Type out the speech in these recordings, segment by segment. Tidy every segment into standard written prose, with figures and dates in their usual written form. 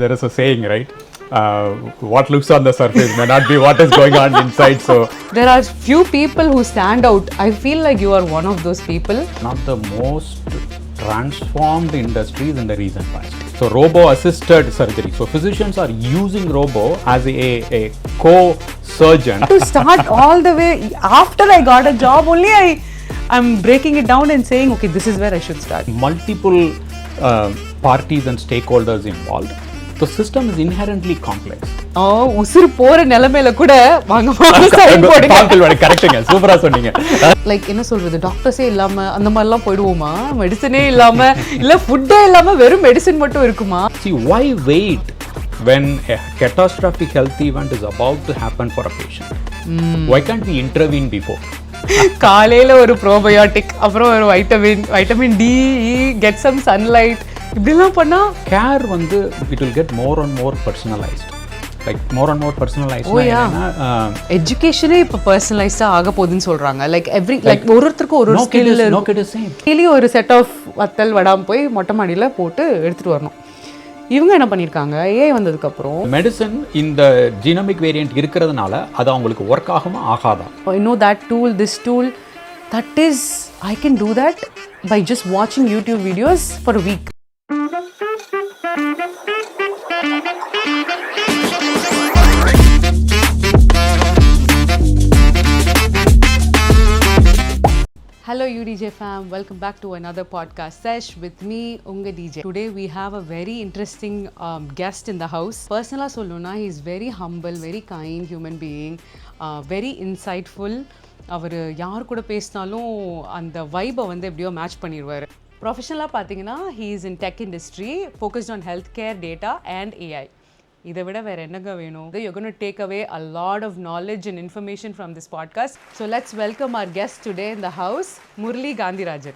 There is a saying, right? What looks on the surface may not be what is going on inside. So there are few people who stand out. I feel like you are one of those people. One of the most transformed industries in the recent past. So robo-assisted surgery. So physicians are using robo as a co-surgeon. To start all the way, after I got a job, only I'm breaking it down and saying, okay, this is where I should start. Multiple parties and stakeholders involved. The system is inherently complex. உசுறு போற நிலைமையில கூட வாங்க sign போடுங்க. கரெக்ட்டுங்க, சூப்பரா சொன்னீங்க. Like என்ன சொல்றது, டாக்டர்ஸே இல்லாம அந்த மாதிரிலாம் போயிடுவோமா? மெடிசனே இல்லாம இல்ல ஃபுட்டே இல்லாம வெறும் மெடிசன் மட்டும் இருக்குமா? See, why wait when a catastrophic health event is about to happen for a patient? Why can't we intervene before? காலையில ஒரு ப்ரோபயோட்டிக், அப்புறம் ஒரு vitamin D, get some sunlight, இப்படிலாம் பண்ணா கேர் வந்து it will get more and more personalized. Like more and more personalized. எஜுகேஷனே இப்ப பர்சனலைஸ்டா ஆக போகுதுன்னு சொல்றாங்க. லைக் ஒருத்தருக்கு ஒரு ஸ்கில் இருக்கு. No kid is same. Daily ஒரு செட் ஆஃப் வத்தல் வடாம் போய் மொட்டை மாடியில போட்டு எடுத்துட்டு வரணும். இவங்க என்ன பண்ணிருக்காங்க, ஏஐ வந்ததுக்கு அப்புறம் மெடிசன் இந்த ஜீனோமிக் வேரியன்ட் இருக்கிறதுனால அது அவங்களுக்கு ஒர்க் ஆகுமா ஆகாதா? I know that tool, this tool, that is I can do that by just watching YouTube videos for a week. Hello UDJ fam, welcome back to another podcast sesh with me, unga DJ. Today we have a very interesting guest in the house. Personally solluna, he is very humble, very kind human being, very insightful. அவர் யார் கூட பேசினாலும் அந்த wifi வந்து எப்படியோ match பண்ணிடுவார். ப்ரொஃபஷனலாக பார்த்தீங்கன்னா he is in tech industry, focused on healthcare data and AI. இதை விட வேறு என்னங்க வேணும்? You're going to take away a lot of knowledge and information from this podcast. So let's welcome our guest today in the house, Murali Gandhirajan.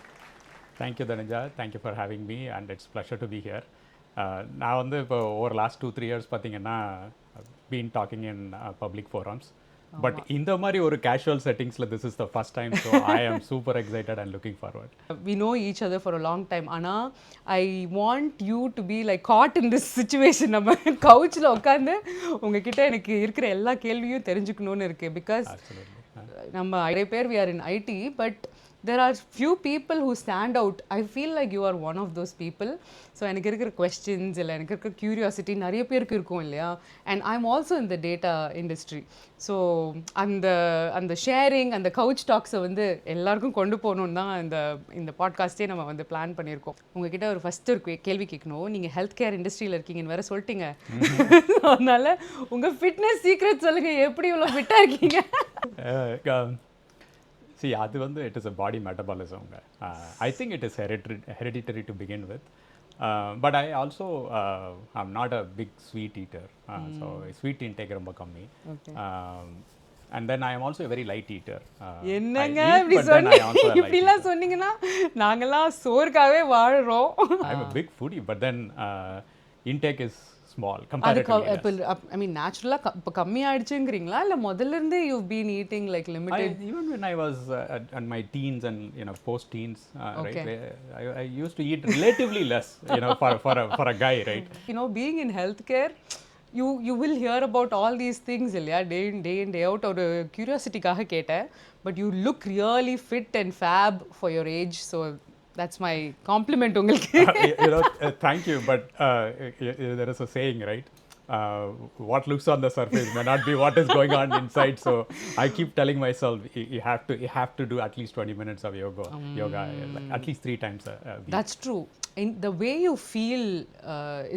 Thank you Dhananja, thank you for having me and it's pleasure to be here. நான் வந்து இப்போ over last 2-3 years பார்த்தீங்கன்னா been talking in public forums. But இந்த மாதிரி ஒரு casual settingsல this is the first time, so I am super excited and looking forward. We know each other for a long time. ஆனா I want you to be like caught in this situation. நம்ம கவுச்ல உட்கார்ந்து உங்ககிட்ட எனக்கு இருக்கிற எல்லா கேள்வியும் தெரிஞ்சுக்கணும்னு இருக்கு. Because நம்ம நிறைய பேர் we are in IT, but there are few people who stand out. I feel like you are one of those people. So எனக்கு இருக்கிற questions இல்லை எனக்கு இருக்கிற curiosity நிறைய பேருக்கு இருக்கும் இல்லையா? And I'm also in the data industry. So அந்த ஷேரிங், அந்த கவுச் டாக்ஸை வந்து எல்லாருக்கும் கொண்டு போகணுன்னு தான் இந்த பாட்காஸ்டே நம்ம வந்து பிளான் பண்ணியிருக்கோம். உங்ககிட்ட ஒரு ஃபஸ்ட்டு ஒரு கேள்வி கேட்கணும். நீங்கள் ஹெல்த் கேர் இண்டஸ்ட்ரியில் இருக்கீங்கன்னு வேற சொல்லிட்டீங்க. அதனால உங்கள் ஃபிட்னஸ் சீக்ரெட் சொல்லுங்கள், எப்படி இவ்வளோ ஃபிட்டாக இருக்கீங்க? See, அது வந்து it is a body metabolism. I think it is hereditary to begin with. But I also I'm not a big sweet eater. So sweet intake ரொம்ப கம்மி. And then I am also a very light eater. என்னங்க இப்படிலாம் சொன்னீங்கன்னா நாங்கெல்லாம் சோறுக்காகவே வாழ்றோம். I'm a big foodie, but then intake is small comparatively. I mean naturally இப்ப கம்மி ஆயிடுச்சுங்கறீங்களா இல்ல முதல்ல இருந்தே you've been eating like limited? Even when I was at my teens and post teens, right, I used to eat relatively less, for a guy, right? Being in healthcare, you will hear about all these things இல்லையா, day in day out. ஒரு curiosity-காக கேட்டேன், but you look really fit and fab for your age, so that's my compliment உங்களுக்கு. Thank you, but there is a saying, right? What looks on the surface may not be what is going on inside. So I keep telling myself you have to do at least 20 minutes of yoga like at least 3 times a week. That's true. And the way you feel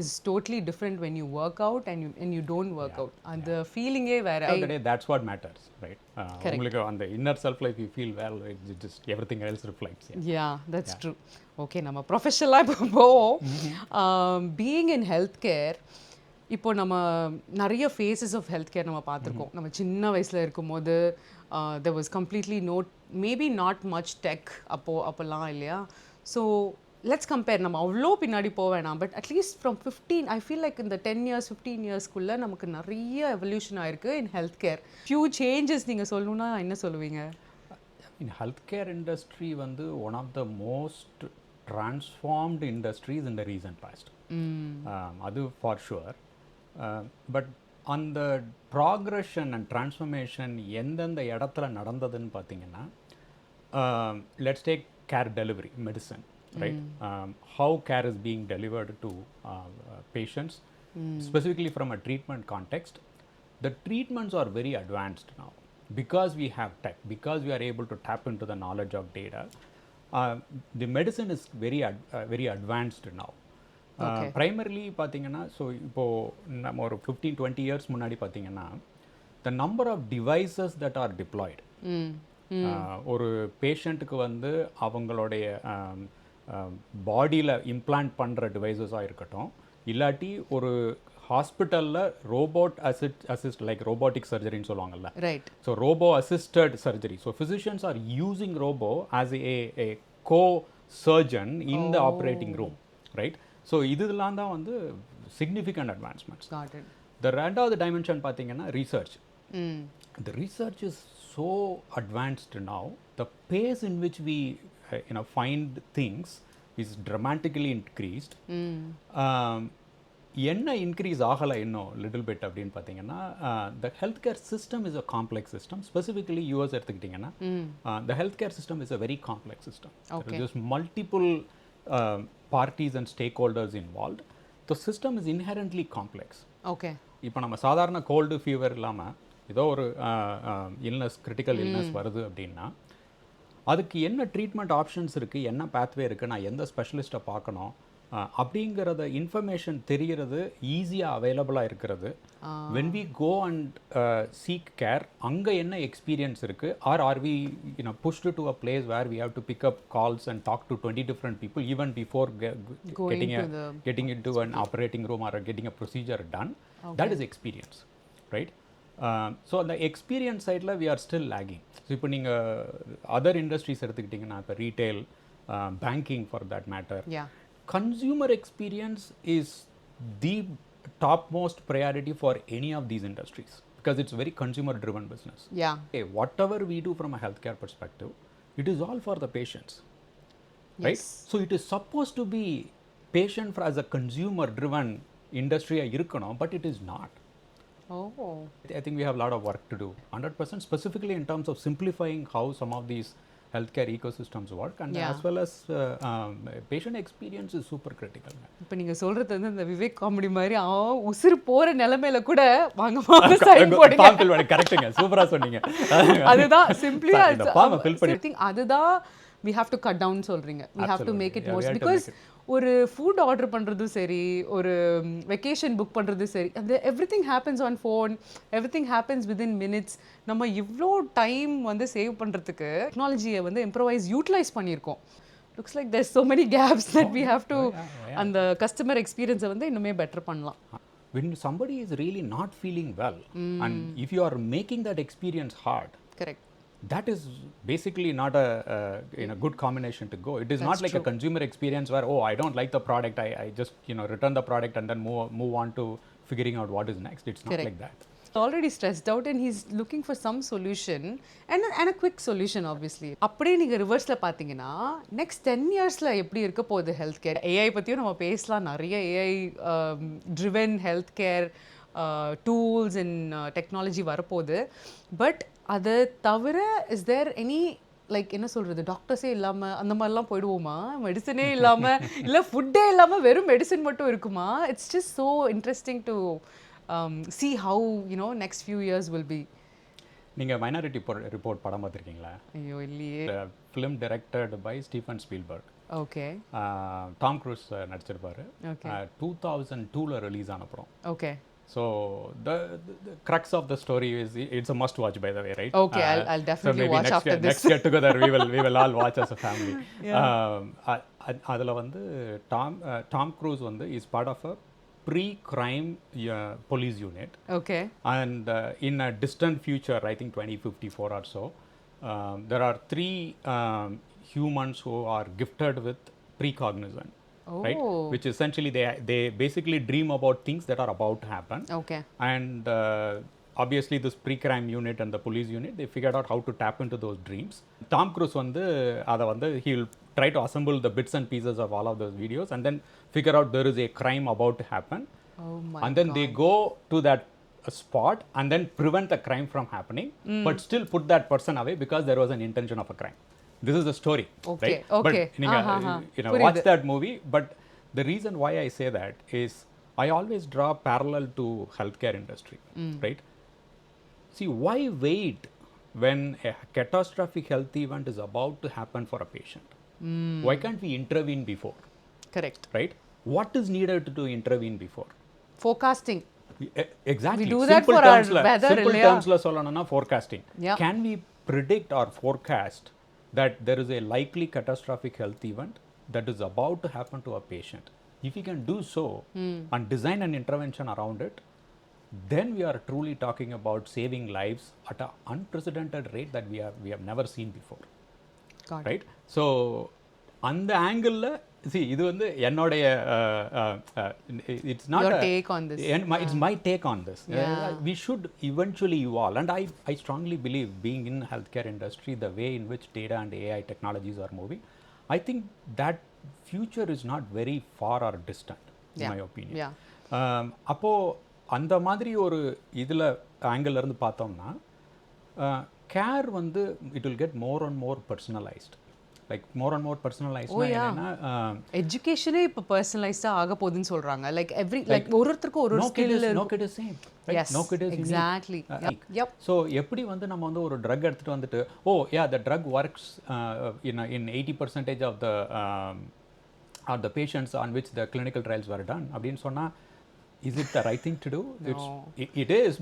is totally different when you work out and you don't work out. And the feeling வேற. That's what matters, right? உங்களுக்கு அந்த inner self life you feel well, it just everything else reflects. Yeah, that's true. Okay, நம்ம ப்ரொஃபஷனலா இப்போ போவோம். Being in healthcare, இப்போ நம்ம நிறைய faces of health care நம்ம பார்த்துருக்கோம். நம்ம சின்ன வயசில் இருக்கும்போது there was completely maybe not much tech அப்போல்லாம் இல்லையா? So let's compare. நம்ம அவ்வளோ பின்னாடி போக வேணாம், but at least from 15 I feel like இந்த 10 years 15 yearsக்குள்ளே நமக்கு நிறைய எவல்யூஷன் ஆயிருக்கு இன் ஹெல்த் கேர். ஃபியூ சேஞ்சஸ் நீங்கள் சொல்லணும்னா என்ன சொல்லுவீங்க? In healthcare industry வந்து one of the most transformed industries in the recent past. அது ஃபார் ஷுவர். பட் அந்த ப்ராக்ரெஷன் அண்ட் ட்ரான்ஸ்ஃபர்மேஷன் எந்தெந்த இடத்துல நடந்ததுன்னு பார்த்தீங்கன்னா, let's take care delivery medicine, right? How care is being delivered to patients, specifically from a treatment context. The treatments are very advanced now because we have tech, because we are able to tap into the knowledge of data. The medicine is very advanced now. Primarily பார்த்தீங்கன்னா, so இப்போது நம்ம ஒரு 15-20 years முன்னாடி பார்த்தீங்கன்னா, the number of devices that are deployed, ஒரு பேஷண்ட்டுக்கு வந்து அவங்களுடைய பாடியில் இம்ப்ளான்ட் பண்ணுற டிவைசஸாக இருக்கட்டும், இல்லாட்டி ஒரு ஹாஸ்பிட்டலில் ரோபோட் அசிஸ்ட் லைக் ரோபோட்டிக் சர்ஜரின்னு சொல்லுவாங்கல்ல, right. So robo assisted surgery. So physicians are using robo as a co surgeon in the operating room, right? So இதெல்லாம் தான் வந்து சிக்னிஃபிகண்ட் அட்வான்ஸ்மெண்ட்ஸ். த ரெண்டாவது டைமென்ஷன் பார்த்தீங்கன்னா research. The research is so advanced now. The pace in which we find things is dramatically increased. என்ன increase ஆகலை இன்னும் little bit அப்படின்னு பார்த்தீங்கன்னா, the healthcare system is a complex system. Specifically US எடுத்துக்கிட்டிங்கன்னா, the healthcare system is a very complex system. There is multiple parties and stakeholders involved. The system is inherently complex. Okay. இப்போ நம்ம சாதாரண gold fever இல்லாமல் ஏதோ ஒரு illness, critical illness வருது அப்படின்னா, அதுக்கு என்ன ட்ரீட்மெண்ட் ஆப்ஷன்ஸ் இருக்குது, என்ன பேத்வே இருக்குது, நான் எந்த ஸ்பெஷலிஸ்ட்டை பார்க்கணும் அப்படிங்கிறத இன்ஃபர்மேஷன் தெரிகிறது, ஈஸியாக அவைலபிளாக இருக்கிறது. when we go and seek care, அங்கே என்ன எக்ஸ்பீரியன்ஸ் இருக்குது, are we pushed to a place where we have to pick up calls and talk to 20 different people even before getting into an operating room or getting a procedure done. That is experience, right? So அந்த experience சைடில் we are still lagging. So இப்போ நீங்கள் other industries எடுத்துக்கிட்டிங்கன்னா, இப்போ retail, banking for that matter, consumer experience is the top most priority for any of these industries because it's very consumer driven business. Okay, whatever we do from a healthcare perspective, it is all for the patients, right? So it is supposed to be patient as a consumer driven industry irukano, but it is not. I think we have a lot of work to do, 100%, specifically in terms of simplifying how some of these healthcare ecosystems work, and as well as patient experience is super critical. இப்போ நீங்க சொல்றது வந்து இந்த Vivek comedy மாதிரி உசுறு போற நிலைமையில கூட வாங்க சைன் போடுங்க. ஃபார்ம் ஃபில் பண்ணி கரெக்ட்டுங்க, சூப்பரா சொன்னீங்க. அதுதான் சிம்பிளி இந்த ஃபார்ம் ஃபில் பண்ணி, I think அதுதான் we have to cut down சொல்றீங்க. We have to make it more, because ஒரு ஃபுட் ஆர்டர் பண்ணுறதும் சரி, ஒரு வெக்கேஷன் புக் பண்ணுறதும் சரி, அந்த everything happens on phone, everything happens within minutes. நம்ம இவ்வளோ டைம் வந்து சேவ் பண்ணுறதுக்கு டெக்னாலஜியை வந்து இம்ப்ரவைஸ் யூட்டிலைஸ் பண்ணியிருக்கோம். Looks like there so many gaps that we have to அந்த கஸ்டமர் எக்ஸ்பீரியன்ஸை வந்து இன்னுமே பெட்டர் பண்ணலாம். When somebody is really not feeling well, and if you are making that experience hard, correct, that is basically not a good combination to go. It is not like a consumer experience where, oh, I don't like the product, I just return the product and then move on to figuring out what is next. It's not like that. Already stressed out and he's looking for some solution and a quick solution obviously. அப்படியே நீங்க ரிவர்ஸ்ல பாத்தீங்கன்னா next 10 yearsல எப்படி இருக்க போகுது health care? AI பத்தியும் நம்ம பேசலாம், நிறைய AI driven health care tools and technology வரப்போகுது. பட் அதை தவிர இஸ் தேர் எனி லைக் என்ன சொல்கிறது, டாக்டர்ஸே இல்லாமல் அந்த மாதிரிலாம் போயிடுவோமா? மெடிசனே இல்லாமல், இல்லை ஃபுட்டே இல்லாமல் வெறும் மெடிசன் மட்டும் இருக்குமா? It's just so interesting to see how next few years will be. நீங்கள் மைனாரிட்டி ரிப்போர்ட் படம் பார்த்துருக்கீங்களா? ஐயோ இல்லையே. Film directed by Steven Spielberg. Okay. Tom Cruise நடிச்சிருப்பாரு. 2002ல ரிலீஸ் ஆன படம். Okay. So the crux of the story is, it's a must watch, by the way, right? Okay, I'll definitely watch after this. Next get together we will all watch as a family. அதுல வந்து Tom cruise வந்து is part of a pre-crime police unit. Okay. And in a distant future, I think 2054 or so, there are 3 humans who are gifted with precognition. Right, which essentially they basically dream about things that are about to happen. Okay. And obviously this pre-crime unit and the police unit, they figured out how to tap into those dreams. Tom Cruise வந்து அதை வந்து he'll try to assemble the bits and pieces of all of those videos and then figure out there is a crime about to happen. Oh my And then they go to that spot and then prevent the crime from happening, but still put that person away because there was an intention of a crime. This is the story, Okay, right? okay. But நீங்க watch that movie. But the reason why I say that is I always draw parallel to healthcare industry, right? See, why wait when a catastrophic health event is about to happen for a patient? Why can't we intervene before? Correct. Right? What is needed to intervene before? Forecasting. Exactly. We do that for our weather, simple இல்லையா? terms la sollanona forecasting. Yeah. Can we predict or forecast that there is a likely catastrophic health event that is about to happen to a patient? If we can do so and design an intervention around it, then we are truly talking about saving lives at an unprecedented rate that we have never seen before. Got it. Right? So அந்த ஆங்கிளில் இது வந்து என்னுடைய it's not Your a, take on this. it's my take on this. Yeah. We should eventually evolve, and I strongly believe, being in healthcare industry, the way in which data and AI technologies are moving, I think that future is not very far or distant, in my opinion. Yeah. அப்போ அந்த மாதிரி ஒரு இதில் angle இருந்து பார்த்தோம்னா care வந்து it will get more and more personalised. Like more and more பர்சனலைஸ்ட்னா என்னன்னா எஜுகேஷனே இப்போ பர்சனலைஸ்டா ஆக போகுதுன்னு சொல்றாங்க. லைக் எவ்ரி லைக் ஒருத்தருக்கும் ஒரு skill no kid is same, right? Yes, No kid is exactly. Yep. So எப்படி வந்து நம்ம வந்து ஒரு ட்ரக் எடுத்துட்டு வந்துட்டு the drug works in 80% of the patients on which the clinical trials were done அப்படின்னு சொன்னா, is it the right thing to do? No. It is,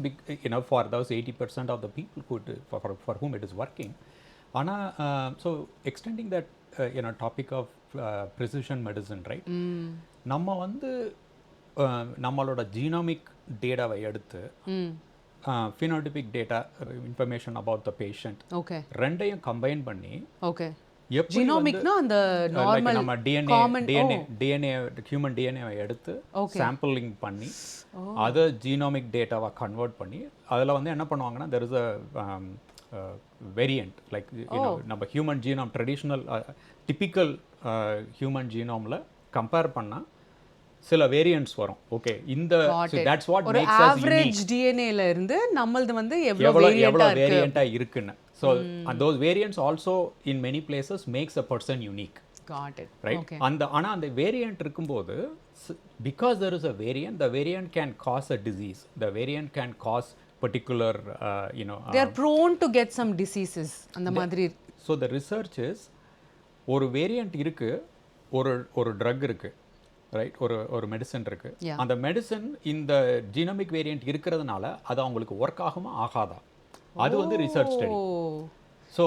for those 80% of the people for whom it is working. Ana so extending that topic of precision medicine, right? நம்ம வந்து நம்மளோட genomic டேட்டாவை எடுத்து phenotypic data information about the patient okay ரெண்டையும் combine பண்ணி okay ஜீனோமிக்னா அந்த normal நம்ம DNA human டிஎன்ஏவை எடுத்து சாம்பிளிங் பண்ணி அதை ஜீனோமிக் டேட்டாவை கன்வெர்ட் பண்ணி அதில் வந்து என்ன பண்ணுவாங்கன்னா there is a variant, like நம்ம human genome traditional typical human ஜீனோமில் கம்பேர் பண்ணால் சில வேரியன்ட்ஸ் வரும். ஓகே, இந்த that's what ஒரு makes us ஆவரேஜ் unique. டிஎன்ஏல இருந்து நம்மளது வந்து எவ்வளவு எவ்வளவு வேரியண்டா இருக்குன்னு. So and those variants also in many places makes a person unique. Got it. Right? Okay. ஆனா அந்த வேரியன்ட் இருக்கும்போது, because there is a variant, the variant can cause a disease. The variant can cause particular They are prone to get some diseases அந்த மாதிரி. So the research is, ஒரு variant இருக்கு, ஒரு drug இருக்கு, right? ஒரு medicine இருக்கு. அந்த medicine இந்த ஜீனோமிக் வேரியன்ட் இருக்கிறதுனால அது அவங்களுக்கு ஒர்க் ஆகுமா ஆகாதா, அது வந்து ரிசர்ச் ஸ்டடி. ஸோ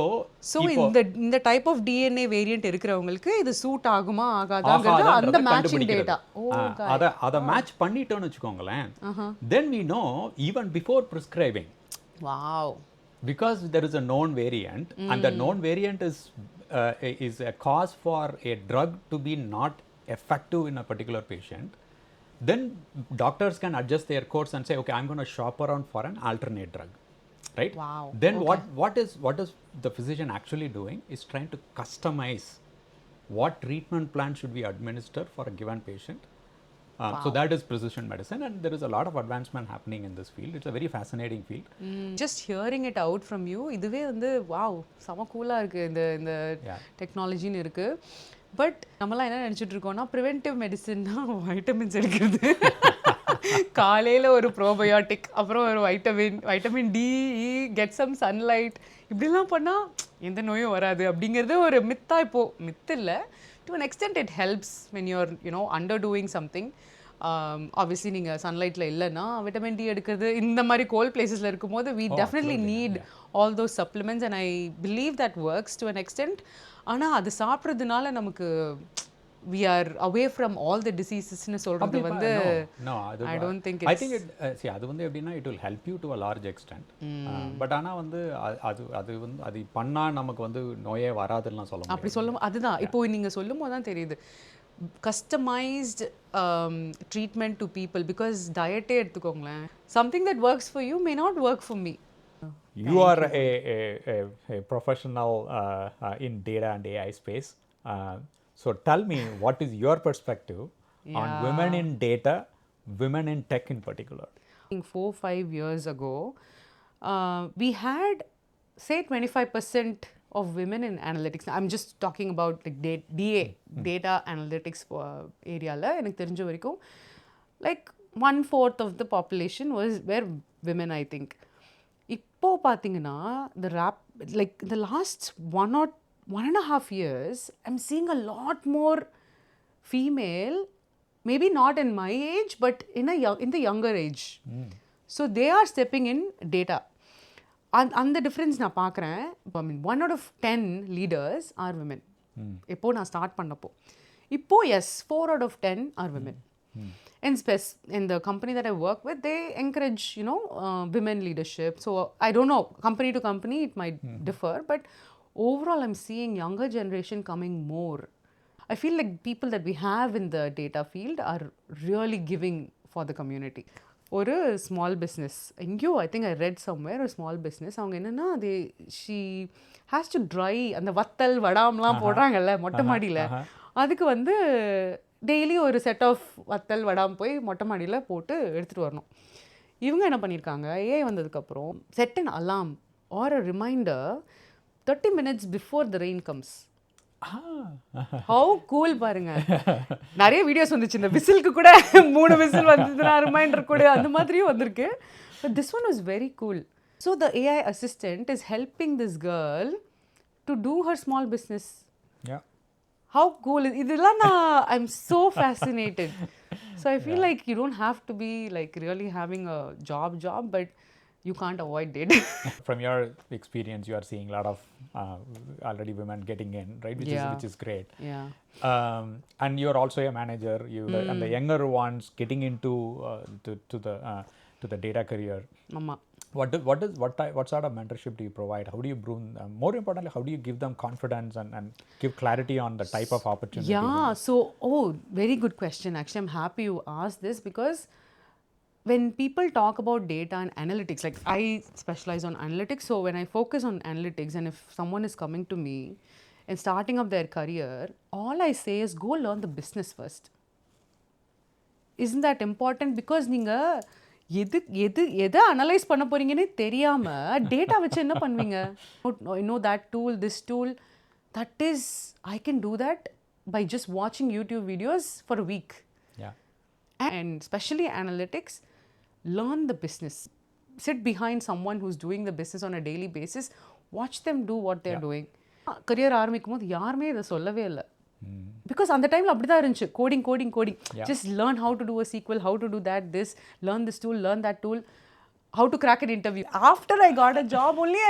இந்த டைப் ஆஃப் டிஎன்ஏ வேரியன்ட் இருக்கிறவங்களுக்கு இது சூட் ஆகுமா ஆகாதாங்கிறது அந்த மேட்சிங் டேட்டா. அதை மேட்ச் பண்ணிட்டோம்னு வச்சுக்கோங்களேன், then we know even before prescribing. Wow. Because there is a known variant, and the known variant is a cause for a drug to be not effective in a particular patient, then doctors can adjust their course and say, okay, I'm going to shop around for an alternate drug, right? Wow. Then what is the physician actually doing is trying to customize what treatment plan should we administer for a given patient. So that is precision medicine, and there is a lot of advancement happening in this field. It's a very fascinating field. Just hearing it out from you, இதுவே வந்து wow செம கூலா இருக்கு இந்த டெக்னாலஜின்னு இருக்கு. But நம்மலாம் என்ன நினச்சிட்டு இருக்கோம்னா ப்ரிவென்டிவ் மெடிசன்னா வைட்டமின்ஸ் எடுக்கிறது, காலையில் ஒரு ப்ரோபயோட்டிக், அப்புறம் ஒரு vitamin D, get some sunlight, இப்படிலாம் பண்ணால் எந்த நோயும் வராது அப்படிங்கிறது ஒரு மித்தா. இப்போது மித்து இல்லை, to an extent it helps when you're under doing something. Obviously நீங்கள் சன்லைட்டில் இல்லைன்னா விட்டமின் டி எடுக்கிறது இந்த மாதிரி கோல்ட் பிளேசஸில் இருக்கும்போது we definitely need all those supplements, and I believe that works to an extent. ஆனால் அது சாப்பிட்றதுனால நமக்கு we are away from all the diseases னு சொல்றது வந்து I don't think it's, I think it அது வந்து எப்படின்னா it will help you to a large extent, but ஆனா வந்து அது வந்து அது பண்ணா நமக்கு வந்து நோயே வராதுன்னு சொல்ல முடியாது. அப்படி சொல்லும் அதுதான் இப்போ நீங்க சொல்லும் போது தான் தெரியுது. customized treatment to people, because diet எடுத்துக்கோங்களேன், something that works for you may not work for me. You are a professional in data and AI space. So tell me, what is your perspective on women in data, women in tech in particular? I think 4-5 years ago, we had, say, 25% of women in analytics. I'm just talking about like DA, data analytics area la enak therinja varaikum like 1/4 of the population were women, I think. இப்போ பார்த்தீங்கன்னா like the last 1.5 years, I'm seeing a lot more female, maybe not in my age, but in the younger age. So they are stepping in data. அந்த difference நான் பார்க்குறேன். ஐ மீன் 1 out of 10 leaders are women. எப்போ நான் start பண்ணப்போ, இப்போ S 4 out of 10 are women. In the company that I work with, they encourage, women leadership. So I don't know, company to company it might differ, but overall I'm seeing younger generation coming more. I feel like people that we have in the data field are really giving for the community. ஒரு small business எங்கேயோ, I think I read somewhere, ஒரு small business. அவங்க என்னென்னா she has to try அந்த வத்தல் வடாம்லாம் போடுறாங்கல்ல மொட்டை மாடியில், அதுக்கு வந்து டெய்லி ஒரு செட் ஆஃப் வத்தல் வடாம் போய் மொட்டை மாடியில் போட்டு எடுத்துகிட்டு வரணும். இவங்க என்ன பண்ணியிருக்காங்க, ஏஐ வந்ததுக்கப்புறம் set an alarm or a reminder 30 minutes before the rain comes. How cool பாருங்க. நிறைய வீடியோஸ் வந்துச்சு, இந்த விசிலுக்கு கூட 3 விசில் வந்ததுன்னா ரிமைண்டர் கூட அந்த மாதிரியும் வந்திருக்கு. But this one was very cool. So the AI assistant is helping this girl to do her small business. How cool இதெல்லாம் நான் I am so fascinated. So I feel like you don't have to be like really having a job but you can't avoid data. From your experience, you are seeing a lot of already women getting in, right? Which is great. Yeah. And you are also a manager. And the younger ones getting into to the data career. Mama. What sort of mentorship do you provide? How do you groom them? More importantly, how do you give them confidence and give clarity on the type of opportunity? Yeah. So, very good question. Actually, I'm happy you asked this, because when people talk about data and analytics, like I specialize on analytics, so when I focus on analytics, and if someone is coming to me and starting up their career, all I say is go learn the business first. Isn't that important? Because நீங்க எது analyse பண்ண போறீங்கன்னு தெரியாம data வச்சு என்ன பண்ணுவீங்க? that tool, this tool, that is, I can do that by just watching YouTube videos for a week. Yeah. And especially analytics, learn the business. Sit behind someone who's doing the business on a daily basis. Watch them do what they're doing. Career ஆரம்பிக்கும் போது யாருமே இதை சொல்லவே இல்லை. Because அந்த டைமில் அப்படி தான் இருந்துச்சு, coding. Just learn how to do a SQL, how to do this, learn this tool, learn that tool, how to crack an interview. After I got a job, only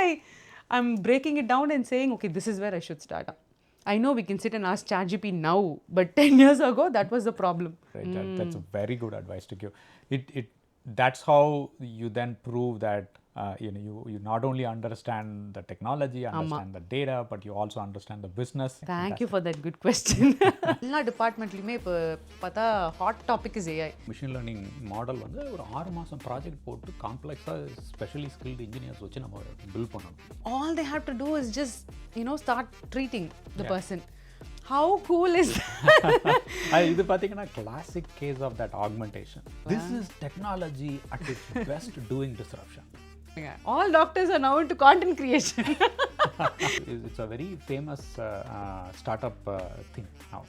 I'm breaking it down and saying, okay, this is where I should start. I know we can sit and ask ChatGPT now, but 10 years ago, that was the problem. Right, that's a very good advice to give. That's how you then prove that you not only understand the technology, understand the data, but you also understand the business. Thank you for that good question. எல்லா டிபார்ட்மெண்ட்லையுமே இப்போ பார்த்தா hot topic is AI. Machine learning model வந்து ஒரு 6 மாதம் project போட்டு காம்ப்ளெக்ஸாக specially skilled engineers வச்சு நம்ம build பண்ணணும். All they have to do is just start treating the person. How cool is that? இது பார்த்தீங்கன்னா classic case of that augmentation. This is technology at its best doing disruption. All doctors are now into content creation. It's a very famous startup thing now.